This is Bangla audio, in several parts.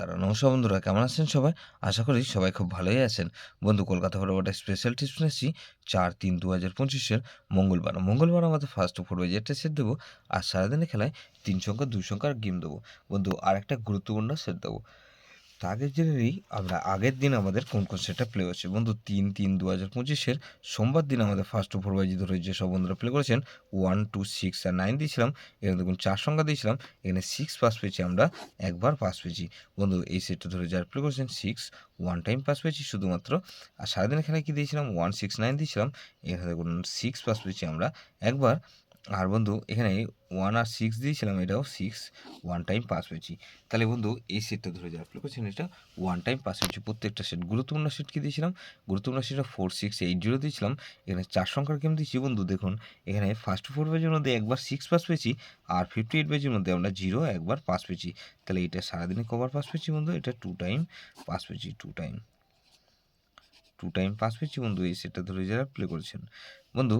কলকাতার। নমস্কার বন্ধুরা, কেমন আছেন সবাই? আশা করি সবাই খুব ভালোই আছেন। বন্ধু, কলকাতা ফটোফটের স্পেশাল টিপস নিয়ে এসেছি 4-3-2025 মঙ্গলবার আমাদের ফার্স্ট ওভার বাজেটটা সেট দেবো। আর সারাদিনের খেলায় 3 সংখ্যা 2 সংখ্যার গেম দেবো। বন্ধু, আর একটা গুরুত্বপূর্ণ সেট দেবো। তো আগের জেনে নিই আমরা আগের দিন আমাদের কোন সেটটা প্লে হচ্ছে। বন্ধু, 3-3-2025 সোমবার দিন আমাদের ফার্স্ট ওভার বাজি ধরে যেসব বন্ধুরা প্লে করেছেন 1, 2, 6 আর 9 দিয়েছিলাম। এখানে দেখুন 4 সংখ্যা দিয়েছিলাম, এখানে 6 পাস পেয়েছি, আমরা একবার পাস পেয়েছি। বন্ধু, এই সেটটা ধরে যারা প্লে করেছেন 6 1 টাইম পাস পেয়েছি শুধুমাত্র। আর সারাদিনের খেলায় কী দিয়েছিলাম 1, 6, 9 দিয়েছিলাম, এখানে দেখুন 6 পাস পেয়েছি আমরা একবার। আর বন্ধু, এখানে 1 আর 6 দিয়েছিলাম, এটাও 6 1 টাইম পাস পেয়েছি। তাহলে বন্ধু, এই সেটটা ধরে যারা প্লে করছেন এটা 1 টাইম পাস হচ্ছে প্রত্যেকটা সেট। গুরুত্বপূর্ণ সেট কী দিয়েছিলাম? গুরুত্বপূর্ণ সেটটা 4, 6, 8, 0 দিয়েছিলাম। এখানে 4 সংখ্যার গেম দিয়েছি। বন্ধু দেখুন, এখানে ফার্স্ট 4 পেজের মধ্যে একবার 6 পাস পেয়েছি, আর 58 পেজের মধ্যে আমরা 0 একবার পাস পেয়েছি। তাহলে এটা সারাদিনে কবার পাস পেয়েছি বন্ধু? এটা 2 টাইম পাস পেয়েছি, 2 টাইম পাস পেয়েছি বন্ধু এই সেটটা ধরে যারা প্লে করেছেন। বন্ধু,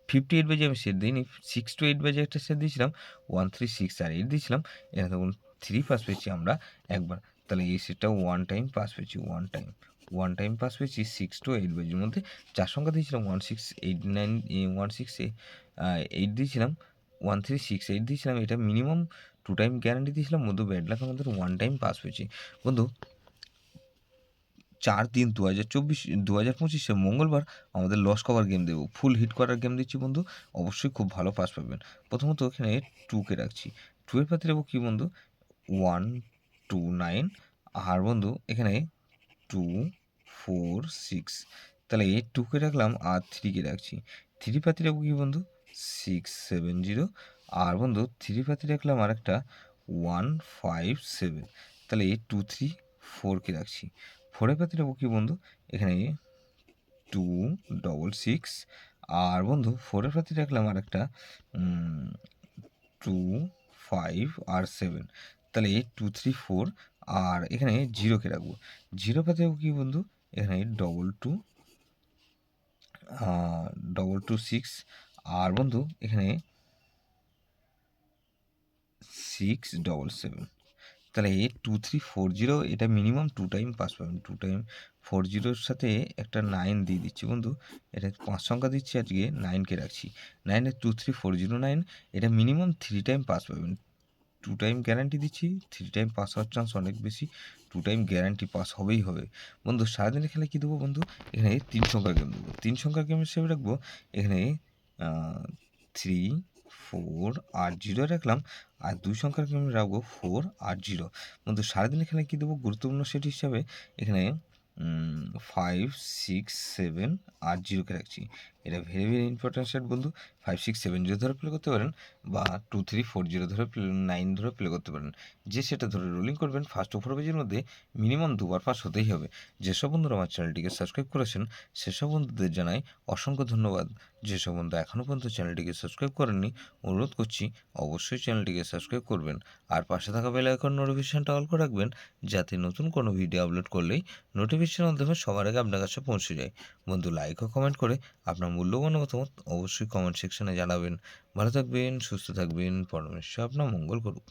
58 পেজে আমি সেট দিইনি, 6 to 8 পেজে একটা সেট দিয়েছিলাম, 1, 3, 6 আর 8 দিয়েছিলাম। এখানে দেখুন 3 পাস পেয়েছি আমরা একবার। তাহলে এই সেটটা 1 টাইম পাস পেয়েছি, 1 টাইম পাস পেয়েছি 6 to 8 পেজের মধ্যে। 4 সংখ্যা দিয়েছিলাম 1, 6, 8, 9, 1, 6, 8 দিয়েছিলাম, 1, 3, 6, 8 দিয়েছিলাম। এটা মিনিমাম 2 টাইম গ্যারান্টি দিয়েছিলাম। বন্ধু, ব্যাড লাক আমাদের 1 টাইম পাস পেয়েছি। বন্ধু, 4-3-2025 মঙ্গলবার আমাদের লস কভার গেম দেবো, ফুল হিট করার গেম দিচ্ছি বন্ধু। অবশ্যই খুব ভালো পাস পাবেন। প্রথমত এখানে 2 রাখছি, 2 এর পাতে রাখবো কি বন্ধু? 1, 2, 9। আর বন্ধু, এখানে 2, 4, 6। তাহলে 2 রাখলাম আর 3 রাখছি। 3 পাতি রাখবো কি বন্ধু? 6, 7, 0। আর বন্ধু, 3 পাতি রাখলাম আর একটা 1, 5, 7। তাহলে 2, 3, 4 রাখছি। 4 পাতি রাখবো কি বন্ধু? এখানে 2, 6, আর বন্ধু 4 পাতি রাখলাম আর একটা 2, 5 আর 7। তাহলে 2, 3, 4। আর এখানে 0 রাখবো। 0 পাতি রাখবো কি বন্ধু? এখানে 2, 2, 6। আর বন্ধু, এখানে 6, 7। তাহলে 2, 3, 4, 0 এটা মিনিমাম 2 টাইম পাস পাবেন। 2 টাইম 4, 0-র সাথে একটা 9 দিয়ে দিচ্ছি বন্ধু। এটা 5 সংখ্যা দিচ্ছি, আজকে 9 রাখছি। 9 এর 2, 3, 4, 0, 9 এটা মিনিমাম 3 টাইম পাস পাবেন। 2 টাইম গ্যারান্টি দিচ্ছি, 3 টাইম পাস হওয়ার চান্স অনেক বেশি। 2 টাইম গ্যারান্টি পাস হবেই হবে। বন্ধু, সারাদিনের খেলায় কী দেবো বন্ধু? এখানে 3 সংখ্যার গেম দেবো। 3 সংখ্যার গেম হিসেবে রাখবো এখানে 3, 4 আর 0 রাখলাম। আর 2 সংখ্যার গেম রাখবো 4 আর 0। বন্ধু, সারাদিনের খেলায় কী দেবো গুরুত্বপূর্ণ সেট হিসাবে? এখানে 5, 6, 7 আর 0 রাখছি। এটা ভেরি ভেরি ইম্পর্ট্যান্ট সেট বন্ধু। 5, 6, 7, 0 ধরে প্লে করতে পারেন, বা 2, 3, 4, 0 ধরে 9 ধরে প্লে করতে পারেন। যে সেটা ধরে রোলিং করবেন ফার্স্ট ওভার পেজের মধ্যে মিনিমাম 2 বার পাস হতেই হবে। যেসব বন্ধুরা আমার চ্যানেলটিকে সাবস্ক্রাইব করেছেন সেসব বন্ধুদের জানাই অসংখ্য ধন্যবাদ। যেসব বন্ধু এখনও পর্যন্ত চ্যানেলটিকে সাবস্ক্রাইব করেননি, অনুরোধ করছি অবশ্যই চ্যানেলটিকে সাবস্ক্রাইব করবেন। আর পাশে থাকা বেল আইকন নোটিফিকেশনটা অল করে রাখবেন, যাতে নতুন কোনো ভিডিও আপলোড করলেই নোটিফিকেশনের মাধ্যমে সবার আগে আপনার কাছে পৌঁছে যায়। বন্ধু, লাইক ও কমেন্ট করে আপনার মূল্যবান মতামত অবশ্যই কমেন্ট সেকশনে জানাবেন। ভালো থাকবেন, সুস্থ থাকবেন, পরমেশ্বর আপনার মঙ্গল করুক।